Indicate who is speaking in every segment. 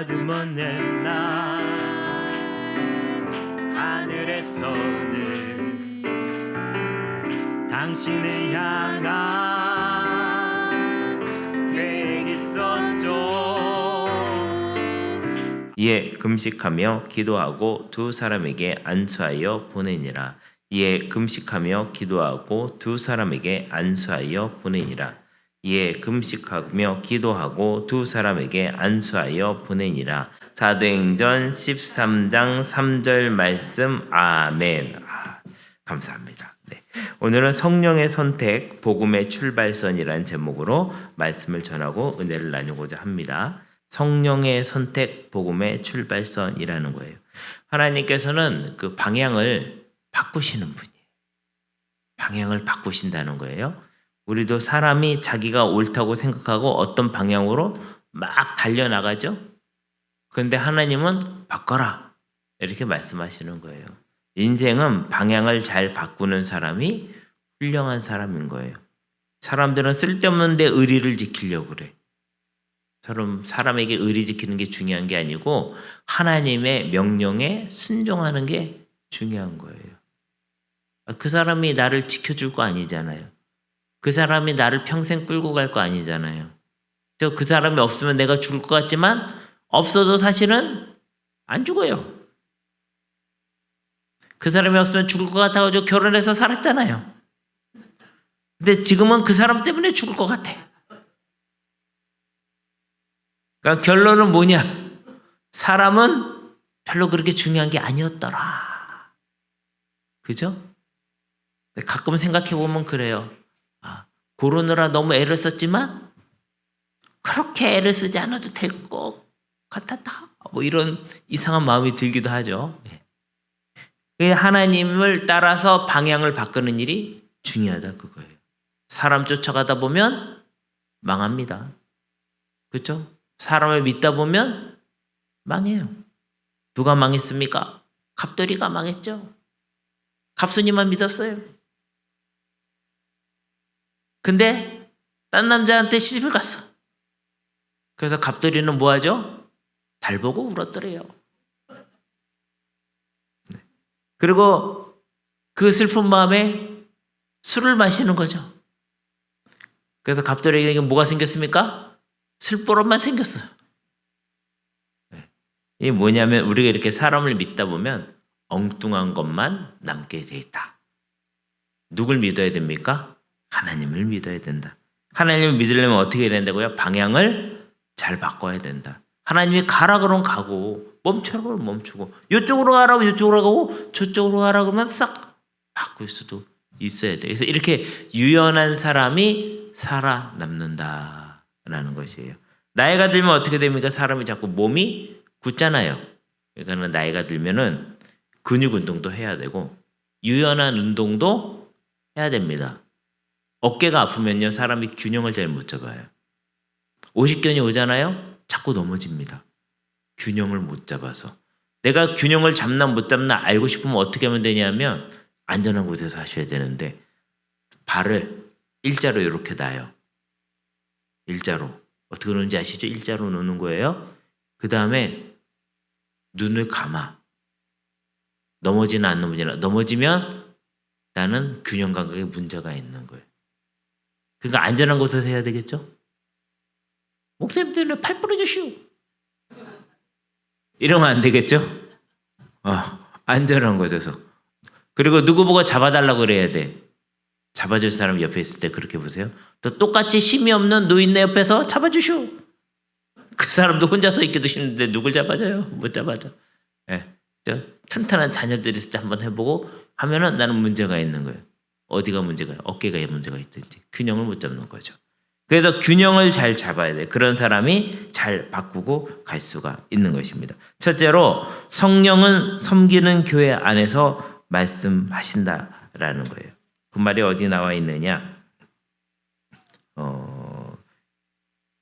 Speaker 1: 아주 먼 날 하늘에서는 당신을 향한 계획이 있었죠. 이에 금식하며 기도하고 두 사람에게 안수하여 보내니라. 이에 금식하며 기도하고 두 사람에게 안수하여 보내니라. 이에 금식하며 기도하고 두 사람에게 안수하여 보내니라. 사도행전 13장 3절 말씀. 아멘. 감사합니다. 네. 오늘은 성령의 선택, 복음의 출발선이라는 제목으로 말씀을 전하고 은혜를 나누고자 합니다. 성령의 선택, 복음의 출발선이라는 거예요. 하나님께서는 그 방향을 바꾸시는 분이에요. 방향을 바꾸신다는 거예요. 우리도 사람이 자기가 옳다고 생각하고 어떤 방향으로 막 달려나가죠. 그런데 하나님은 바꿔라 이렇게 말씀하시는 거예요. 인생은 방향을 잘 바꾸는 사람이 훌륭한 사람인 거예요. 사람들은 쓸데없는데 의리를 지키려고 그래. 사람에게 의리 지키는 게 중요한 게 아니고 하나님의 명령에 순종하는 게 중요한 거예요. 그 사람이 나를 지켜줄 거 아니잖아요. 그 사람이 나를 평생 끌고 갈 거 아니잖아요. 그 사람이 없으면 내가 죽을 것 같지만 없어도 사실은 안 죽어요. 그 사람이 없으면 죽을 것 같아가지고 결혼해서 살았잖아요. 근데 지금은 그 사람 때문에 죽을 것 같아. 그러니까 결론은 뭐냐? 사람은 별로 그렇게 중요한 게 아니었더라. 그죠? 가끔 생각해보면 그래요. 고르느라 너무 애를 썼지만 그렇게 애를 쓰지 않아도 될 것 같았다. 뭐 이런 이상한 마음이 들기도 하죠. 하나님을 따라서 방향을 바꾸는 일이 중요하다 그거예요. 사람 쫓아가다 보면 망합니다. 그렇죠? 사람을 믿다 보면 망해요. 누가 망했습니까? 갑돌이가 망했죠. 갑순이만 믿었어요. 근데 딴 남자한테 시집을 갔어. 그래서 갑돌이는 뭐 하죠? 달 보고 울었더래요. 그리고 그 슬픈 마음에 술을 마시는 거죠. 그래서 갑돌이에게 뭐가 생겼습니까? 슬보름만 생겼어요. 이게 뭐냐면 우리가 이렇게 사람을 믿다 보면 엉뚱한 것만 남게 돼 있다. 누굴 믿어야 됩니까? 하나님을 믿어야 된다. 하나님을 믿으려면 어떻게 해야 된다고요? 방향을 잘 바꿔야 된다. 하나님이 가라 그러면 가고 멈추라 그러면 멈추고 이쪽으로 가라 그러면 이쪽으로 가고 저쪽으로 가라 그러면 싹 바꿀 수도 있어야 돼. 그래서 이렇게 유연한 사람이 살아남는다라는 것이에요. 나이가 들면 어떻게 됩니까? 사람이 자꾸 몸이 굳잖아요. 그러니까 나이가 들면은 근육 운동도 해야 되고 유연한 운동도 해야 됩니다. 어깨가 아프면요 사람이 균형을 잘 못 잡아요. 50견이 오잖아요. 자꾸 넘어집니다. 균형을 못 잡아서. 내가 균형을 잡나 못 잡나 알고 싶으면 어떻게 하면 되냐면 안전한 곳에서 하셔야 되는데 발을 일자로 이렇게 놔요. 일자로. 어떻게 놓는지 아시죠? 일자로 놓는 거예요. 그 다음에 눈을 감아. 넘어지나 안 넘어지나. 넘어지면 나는 균형 감각에 문제가 있는 거예요. 그러니까 안전한 곳에서 해야 되겠죠? 목사님들 팔 부러지시오. 이러면 안 되겠죠? 안전한 곳에서. 그리고 누구 보고 잡아달라고 그래야 돼. 잡아줄 사람 옆에 있을 때 그렇게 보세요. 또 똑같이 힘이 없는 노인네 옆에서 잡아주시오. 그 사람도 혼자 서 있기도 힘든데 누굴 잡아줘요? 못 잡아줘. 튼튼한 자녀들이 있을 때 한번 해보고 하면은 나는 문제가 있는 거예요. 어디가 문제가 어깨가 문제가 있든지 균형을 못 잡는 거죠. 그래서 균형을 잘 잡아야 돼. 그런 사람이 잘 바꾸고 갈 수가 있는 것입니다. 첫째로 성령은 섬기는 교회 안에서 말씀하신다라는 거예요. 그 말이 어디 나와 있느냐?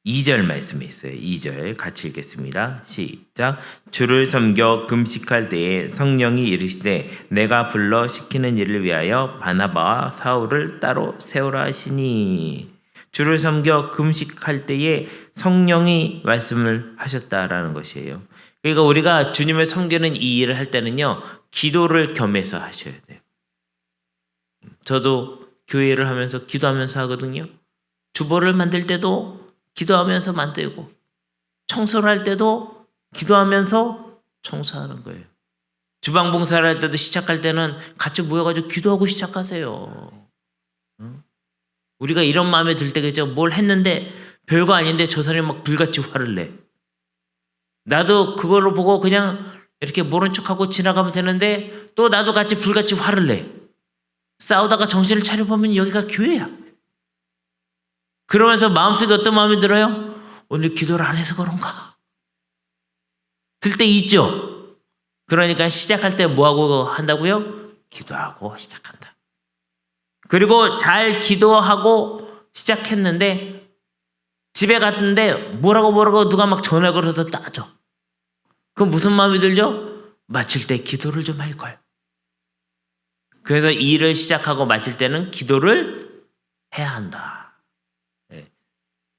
Speaker 1: 2절 말씀이 있어요. 2절 같이 읽겠습니다. 시작. 주를 섬겨 금식할 때에 성령이 이르시되 내가 불러 시키는 일을 위하여 바나바와 사울을 따로 세우라 하시니. 주를 섬겨 금식할 때에 성령이 말씀을 하셨다라는 것이에요. 그러니까 우리가 주님을 섬기는 이 일을 할 때는요, 기도를 겸해서 하셔야 돼요. 저도 교회를 하면서 기도하면서 하거든요. 주보를 만들 때도 기도하면서 만들고, 청소를 할 때도 기도하면서 청소하는 거예요. 주방 봉사를 할 때도 시작할 때는 같이 모여가지고 기도하고 시작하세요. 우리가 이런 마음에 들 때겠죠. 뭘 했는데 별거 아닌데 저 사람이 막 불같이 화를 내. 나도 그걸로 보고 그냥 이렇게 모른 척하고 지나가면 되는데 또 나도 같이 불같이 화를 내. 싸우다가 정신을 차려보면 여기가 교회야. 그러면서 마음속에 어떤 마음이 들어요? 오늘 기도를 안 해서 그런가? 들 때 있죠. 그러니까 시작할 때 뭐하고 한다고요? 기도하고 시작한다. 그리고 잘 기도하고 시작했는데 집에 갔는데 뭐라고 누가 막 전화 걸어서 따져. 그럼 무슨 마음이 들죠? 마칠 때 기도를 좀 할 걸. 그래서 일을 시작하고 마칠 때는 기도를 해야 한다. 네.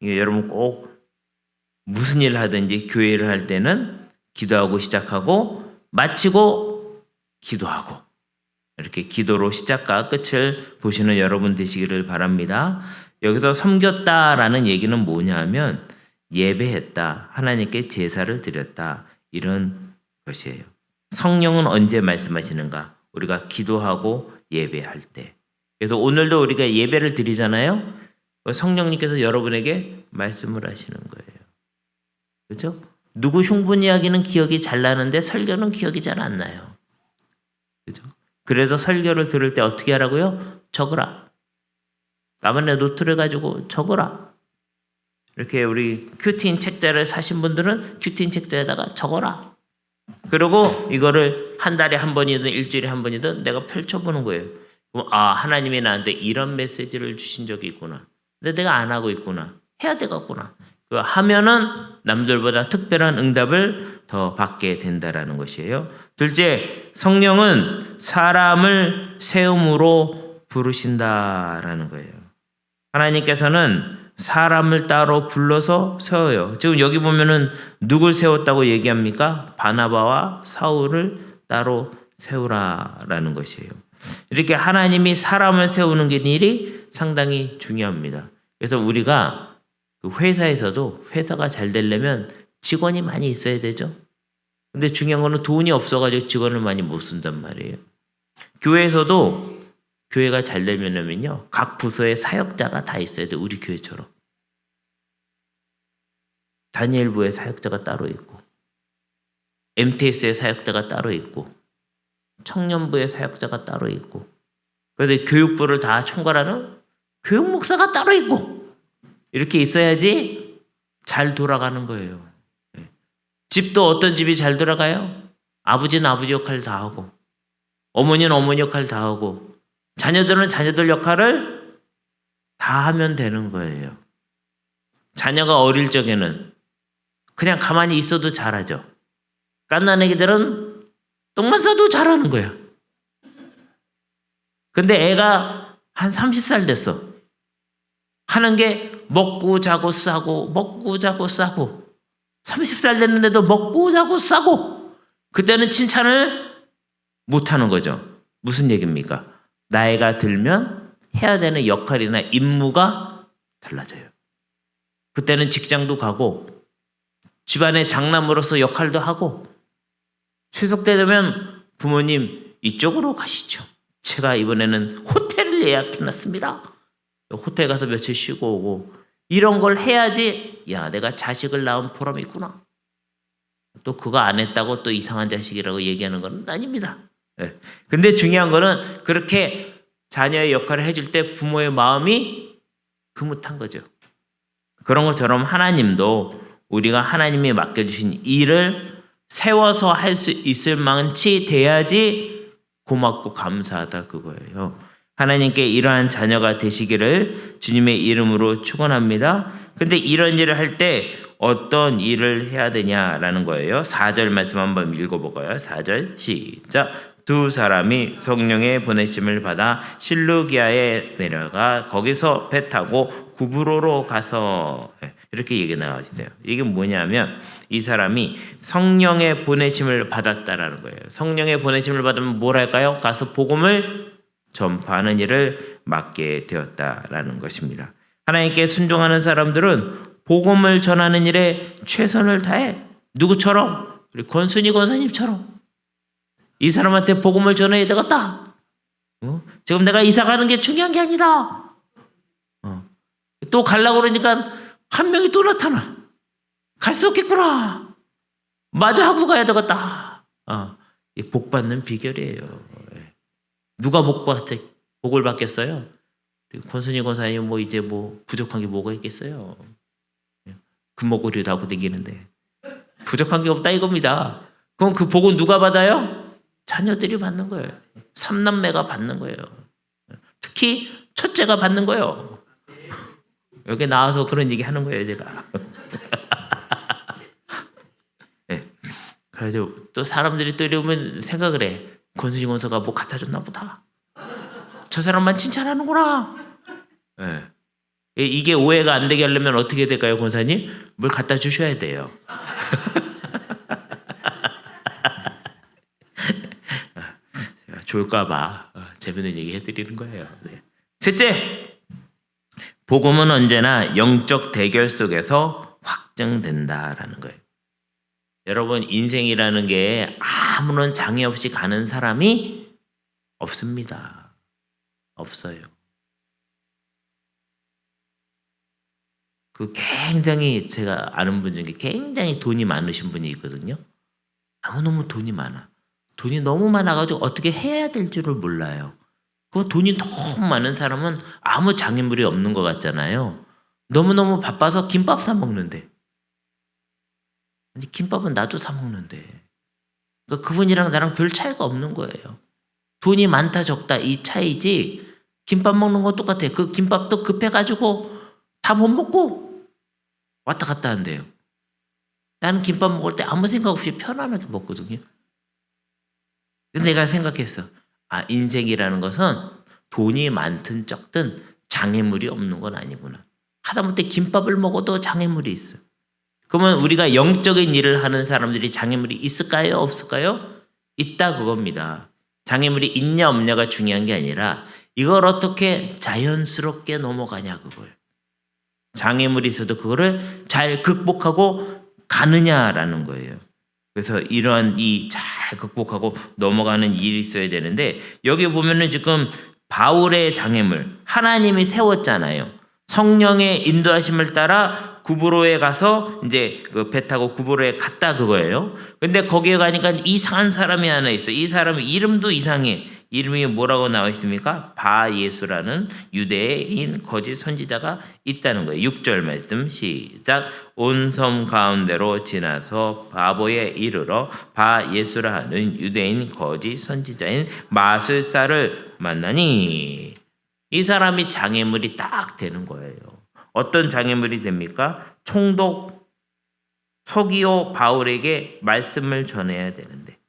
Speaker 1: 여러분 꼭 무슨 일을 하든지 교회를 할 때는 기도하고 시작하고 마치고 기도하고 이렇게 기도로 시작과 끝을 보시는 여러분 되시기를 바랍니다. 여기서 섬겼다라는 얘기는 뭐냐 하면 예배했다, 하나님께 제사를 드렸다, 이런 것이에요. 성령은 언제 말씀하시는가? 우리가 기도하고 예배할 때. 그래서 오늘도 우리가 예배를 드리잖아요. 성령님께서 여러분에게 말씀을 하시는 거예요. 그렇죠? 누구 흉분 이야기는 기억이 잘 나는데 설교는 기억이 잘 안 나요. 그렇죠? 그래서 설교를 들을 때 어떻게 하라고요? 적으라. 까만에 노트를 가지고 적어라. 이렇게 우리 큐티인 책자를 사신 분들은 큐티인 책자에다가 적어라. 그리고 이거를 한 달에 한 번이든 일주일에 한 번이든 내가 펼쳐보는 거예요. 그럼 하나님이 나한테 이런 메시지를 주신 적이 있구나. 근데 내가 안 하고 있구나. 해야 되겠구나. 그거 하면은 남들보다 특별한 응답을 더 받게 된다라는 것이에요. 둘째, 성령은 사람을 세움으로 부르신다라는 거예요. 하나님께서는 사람을 따로 불러서 세워요. 지금 여기 보면은 누굴 세웠다고 얘기합니까? 바나바와 사울을 따로 세우라라는 것이에요. 이렇게 하나님이 사람을 세우는 일이 상당히 중요합니다. 그래서 우리가 그 회사에서도 회사가 잘 되려면 직원이 많이 있어야 되죠. 근데 중요한 거는 돈이 없어가지고 직원을 많이 못 쓴단 말이에요. 교회에서도 교회가 잘 되려면요, 각 부서에 사역자가 다 있어야 돼. 우리 교회처럼. 다니엘부에 사역자가 따로 있고, MTS에 사역자가 따로 있고, 청년부에 사역자가 따로 있고, 그래서 교육부를 다 총괄하는 교육 목사가 따로 있고, 이렇게 있어야지 잘 돌아가는 거예요. 집도 어떤 집이 잘 돌아가요? 아버지는 아버지 역할 다 하고, 어머니는 어머니 역할 다 하고, 자녀들은 자녀들 역할을 다 하면 되는 거예요. 자녀가 어릴 적에는 그냥 가만히 있어도 잘하죠. 갓난 애기들은 똥만 싸도 잘하는 거야. 근데 애가 한 30살 됐어. 하는 게 먹고 자고 싸고 먹고 자고 싸고, 30살 됐는데도 먹고 자고 싸고, 그때는 칭찬을 못하는 거죠. 무슨 얘기입니까? 나이가 들면 해야 되는 역할이나 임무가 달라져요. 그때는 직장도 가고 집안의 장남으로서 역할도 하고, 추석 때 되면 부모님 이쪽으로 가시죠. 제가 이번에는 호텔을 예약해놨습니다. 호텔 가서 며칠 쉬고 오고, 이런 걸 해야지 야, 내가 자식을 낳은 보람이 있구나. 또 그거 안 했다고 또 이상한 자식이라고 얘기하는 건 아닙니다. 근데 중요한 거는 그렇게 자녀의 역할을 해줄 때 부모의 마음이 흐뭇한 거죠. 그런 것처럼 하나님도 우리가 하나님이 맡겨주신 일을 세워서 할 수 있을 만치 돼야지 고맙고 감사하다, 그거예요. 하나님께 이러한 자녀가 되시기를 주님의 이름으로 축원합니다. 근데 이런 일을 할 때 어떤 일을 해야 되냐라는 거예요. 4절 말씀 한번 읽어볼까요? 4절 시작. 두 사람이 성령의 보내심을 받아 실루기아에 내려가 거기서 배 타고 구브로로 가서 이렇게 얘기가 나와 있어요. 이게 뭐냐면 이 사람이 성령의 보내심을 받았다라는 거예요. 성령의 보내심을 받으면 뭘 할까요? 가서 복음을 전파하는 일을 맡게 되었다라는 것입니다. 하나님께 순종하는 사람들은 복음을 전하는 일에 최선을 다해. 누구처럼? 우리 권순희 권사님처럼. 이 사람한테 복음을 전해야 되겠다. 지금 내가 이사 가는 게 중요한 게 아니다. 또 가려고 그러니까 한 명이 또 나타나. 갈 수 없겠구나. 마저 하고 가야 되겠다. 복 받는 비결이에요. 누가 복을 받겠어요? 권순희 권사님 뭐 이제 뭐 부족한 게 뭐가 있겠어요? 금목걸이도 하고 다니는데 부족한 게 없다 이겁니다. 그럼 그 복은 누가 받아요? 자녀들이 받는 거예요. 삼남매가 받는 거예요. 특히 첫째가 받는 거예요. 여기 나와서 그런 얘기 하는 거예요, 제가. 네. 그래서 또 사람들이 또 이러면 생각을 해. 권순희 권사가 뭐 갖다 줬나 보다. 저 사람만 칭찬하는구나. 네. 이게 오해가 안 되게 하려면 어떻게 될까요, 권사님? 뭘 갖다 주셔야 돼요. 좋을까봐 재밌는 얘기 해드리는 거예요. 네. 셋째, 복음은 언제나 영적 대결 속에서 확증된다라는 거예요. 여러분, 인생이라는 게 아무런 장애 없이 가는 사람이 없습니다. 없어요. 그 굉장히 제가 아는 분 중에 굉장히 돈이 많으신 분이 있거든요. 너무너무 돈이 많아. 돈이 너무 많아가지고 어떻게 해야 될 줄을 몰라요. 그 돈이 너무 많은 사람은 아무 장애물이 없는 것 같잖아요. 너무너무 바빠서 김밥 사 먹는데. 아니, 김밥은 나도 사 먹는데. 그러니까 그분이랑 나랑 별 차이가 없는 거예요. 돈이 많다 적다 이 차이지 김밥 먹는 건 똑같아. 그 김밥도 급해가지고 다 못 먹고 왔다 갔다 한대요. 나는 김밥 먹을 때 아무 생각 없이 편안하게 먹거든요. 근데 내가 생각했어. 인생이라는 것은 돈이 많든 적든 장애물이 없는 건 아니구나. 하다못해 김밥을 먹어도 장애물이 있어. 그러면 우리가 영적인 일을 하는 사람들이 장애물이 있을까요? 없을까요? 있다 그겁니다. 장애물이 있냐 없냐가 중요한 게 아니라 이걸 어떻게 자연스럽게 넘어가냐 그거예요. 장애물이 있어도 그거를 잘 극복하고 가느냐라는 거예요. 그래서 이러한 이 잘 극복하고 넘어가는 일이 있어야 되는데 여기 보면은 지금 바울의 장애물 하나님이 세웠잖아요. 성령의 인도하심을 따라 구브로에 가서 이제 그 배 타고 구브로에 갔다 그거예요. 근데 거기에 가니까 이상한 사람이 하나 있어. 이 사람 이름도 이상해. 이름이 뭐라고 나와 있습니까? 바예수라는 유대인 거짓 선지자가 있다는 거예요. 6절 말씀 시작. 온 섬 가운데로 지나서 바보에 이르러 바예수라 하는 유대인 거짓 선지자인 마술사를 만나니 이 사람이 장애물이 딱 되는 거예요. 어떤 장애물이 됩니까? 총독 서기오 바울에게 말씀을 전해야 되는데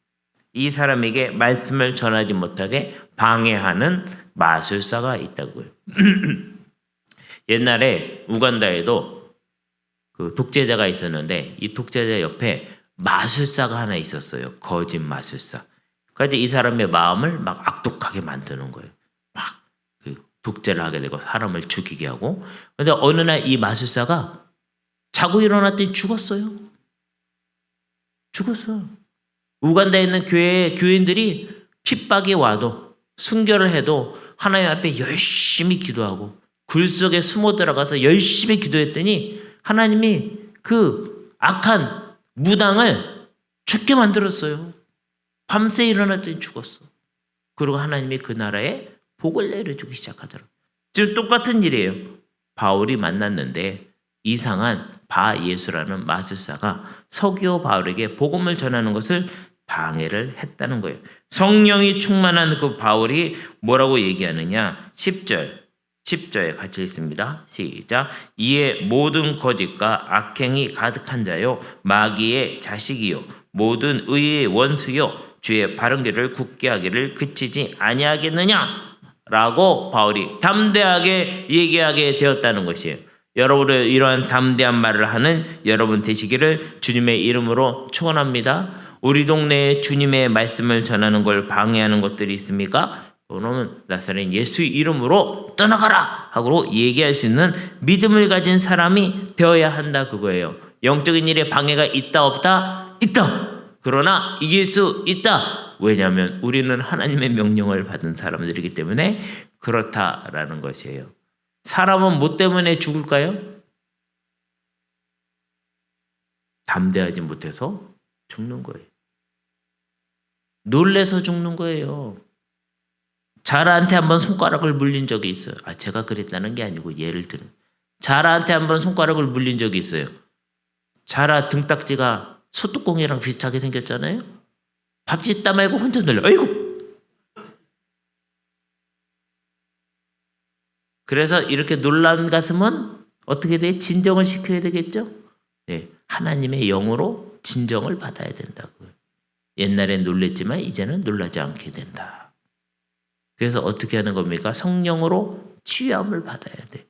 Speaker 1: 이 사람에게 말씀을 전하지 못하게 방해하는 마술사가 있다고요. 옛날에 우간다에도 그 독재자가 있었는데 이 독재자 옆에 마술사가 하나 있었어요. 거짓 마술사. 그래서 이 사람의 마음을 막 악독하게 만드는 거예요. 막 그 독재를 하게 되고 사람을 죽이게 하고. 그런데 어느 날 이 마술사가 자고 일어났더니 죽었어요. 죽었어. 우간다에 있는 교인들이 핍박이 와도 순교를 해도 하나님 앞에 열심히 기도하고 굴 속에 숨어 들어가서 열심히 기도했더니 하나님이 그 악한 무당을 죽게 만들었어요. 밤새 일어났더니 죽었어. 그리고 하나님이 그 나라에 복을 내려주기 시작하더라고요. 지금 똑같은 일이에요. 바울이 만났는데 이상한 바예수라는 마술사가 서기오 바울에게 복음을 전하는 것을 방해를 했다는 거예요. 성령이 충만한 그 바울이 뭐라고 얘기하느냐? 10절에 같이 읽습니다. 시작. 이에 모든 거짓과 악행이 가득한 자요 마귀의 자식이요 모든 의의 원수요 주의 바른 길을 굳게 하기를 그치지 아니하겠느냐? 라고 바울이 담대하게 얘기하게 되었다는 것이에요. 여러분의 이러한 담대한 말을 하는 여러분 되시기를 주님의 이름으로 축원합니다. 우리 동네에 주님의 말씀을 전하는 걸 방해하는 것들이 있습니까? 그러면 나사렛 예수 이름으로 떠나가라 하고 얘기할 수 있는 믿음을 가진 사람이 되어야 한다 그거예요. 영적인 일에 방해가 있다 없다? 있다. 그러나 이길 수 있다. 왜냐하면 우리는 하나님의 명령을 받은 사람들이기 때문에 그렇다라는 것이에요. 사람은 뭐 때문에 죽을까요? 담대하지 못해서 죽는 거예요. 놀래서 죽는 거예요. 자라한테 한번 손가락을 물린 적이 있어요. 제가 그랬다는 게 아니고 예를 들어 자라한테 한번 손가락을 물린 적이 있어요. 자라 등딱지가 소뚜껑이랑 비슷하게 생겼잖아요. 밥 짓다 말고 혼자 놀려. 아이고. 그래서 이렇게 놀란 가슴은 어떻게 돼? 진정을 시켜야 되겠죠? 네, 하나님의 영으로 진정을 받아야 된다고. 옛날엔 놀랬지만 이제는 놀라지 않게 된다. 그래서 어떻게 하는 겁니까? 성령으로 치유함을 받아야 돼.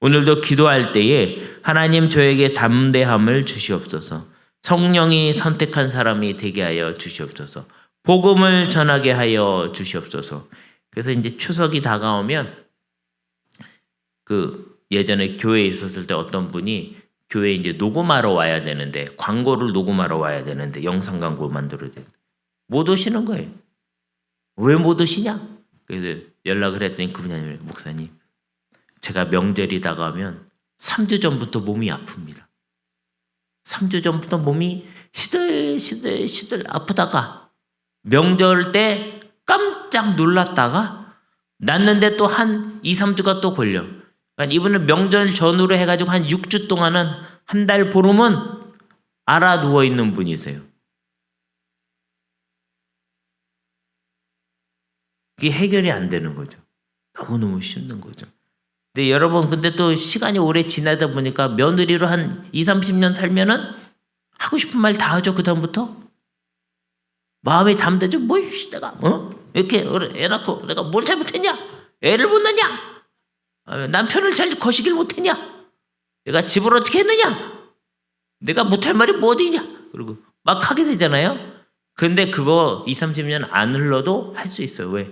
Speaker 1: 오늘도 기도할 때에 하나님 저에게 담대함을 주시옵소서. 성령이 선택한 사람이 되게 하여 주시옵소서. 복음을 전하게 하여 주시옵소서. 그래서 이제 추석이 다가오면 예전에 교회에 있었을 때 어떤 분이 교회에 이제 녹음하러 와야 되는데 광고를 녹음하러 와야 되는데 영상 광고 만들어야 되는데 못 오시는 거예요. 왜 못 오시냐? 그래서 연락을 했더니 그분이 목사님 제가 명절이 다가오면 3주 전부터 몸이 아픕니다. 3주 전부터 몸이 시들 아프다가 명절 때 깜짝 놀랐다가 낫는데 또 한 2, 3주가 또 걸려. 그러니까 이분은 명절 전후로 해가지고 한 6주 동안은 한 달 보름은 알아 누워 있는 분이세요. 그게 해결이 안 되는 거죠. 너무너무 힘든 거죠. 근데 여러분 근데 또 시간이 오래 지나다 보니까 며느리로 한 2, 30년 살면은 하고 싶은 말 다 하죠. 그 다음부터 마음이 담대죠. 뭐 내가 이렇게 애 낳고 내가 뭘 잘못했냐? 애를 못 낳냐? 남편을 잘 거시길 못했냐? 내가 집을 어떻게 했느냐? 내가 못할 말이 뭐 어디냐? 그리고 막 하게 되잖아요. 근데 그거 2, 30년 안 흘러도 할 수 있어요. 왜?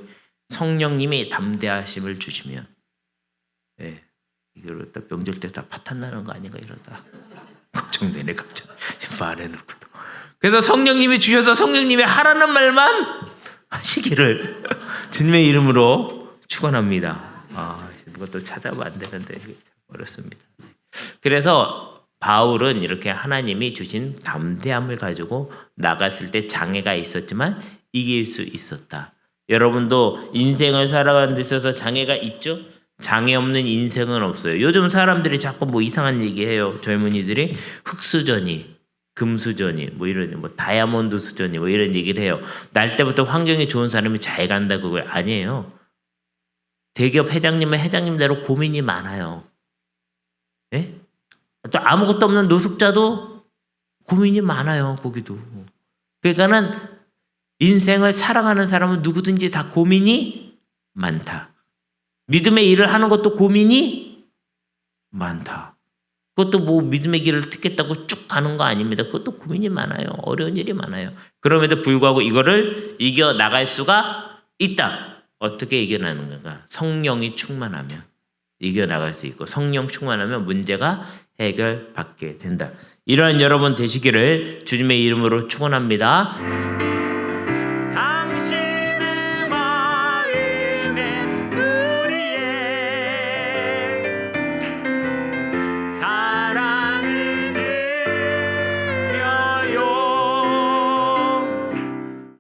Speaker 1: 성령님이 담대하심을 주시면. 예. 이걸 딱 명절 때 다 파탄 나는 거 아닌가 이러다. 걱정되네 갑자기. 말해놓고도. 그래서 성령님이 주셔서 성령님이 하라는 말만 하시기를 주님의 이름으로 축원합니다. 이것도 찾아보면 안 되는데 어렵습니다. 그래서 바울은 이렇게 하나님이 주신 담대함을 가지고 나갔을 때 장애가 있었지만 이길 수 있었다. 여러분도 인생을 살아가는 데 있어서 장애가 있죠? 장애 없는 인생은 없어요. 요즘 사람들이 자꾸 뭐 이상한 얘기해요. 젊은이들이 흑수저니, 금수저니, 뭐 이런 뭐 다이아몬드 수저니 뭐 이런 얘기를 해요. 날 때부터 환경이 좋은 사람이 잘 간다 그거 아니에요. 대기업 회장님은 회장님대로 고민이 많아요. 예? 또 아무것도 없는 노숙자도 고민이 많아요. 거기도. 그러니까는 인생을 살아가는 사람은 누구든지 다 고민이 많다. 믿음의 일을 하는 것도 고민이 많다. 그것도 뭐 믿음의 길을 택했다고 쭉 가는 거 아닙니다. 그것도 고민이 많아요. 어려운 일이 많아요. 그럼에도 불구하고 이거를 이겨나갈 수가 있다. 어떻게 이겨나는가? 성령이 충만하면 이겨나갈 수 있고 성령 충만하면 문제가 해결받게 된다. 이러한 여러분 되시기를 주님의 이름으로 축원합니다.